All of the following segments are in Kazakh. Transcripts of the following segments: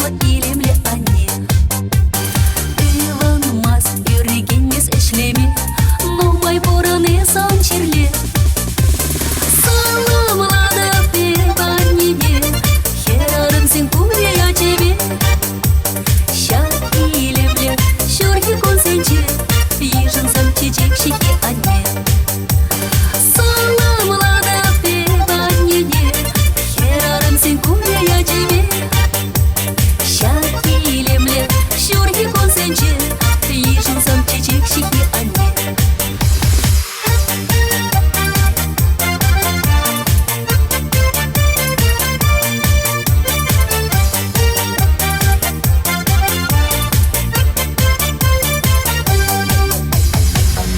илемле анне. Ыванмас үргенмес эшлеме, нумай бураны сон черле. Саламлады беріп аннене, херарым сен кумрия тебе. Ща илемле шүрхи консенче, ежін сам чечек шеке анне. Саламлады беріп аннене, херарым сен кумрия тебе. Ща илемле шүрхи консенче, ежін сам чечек шеке анне.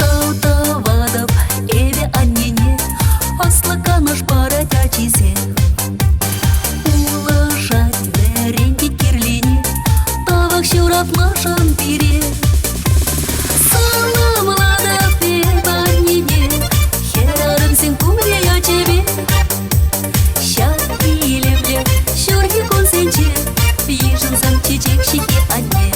Таутавадып эбе аннене, аслы каныш бара тячисе. Улажать вәренде кирлене, тавак шурап нашан пире. Саламладып эбе аннене, херарым сен кумрия тебе. Ща илемле шүрхи консенче, ежін сам чечек шеке анне.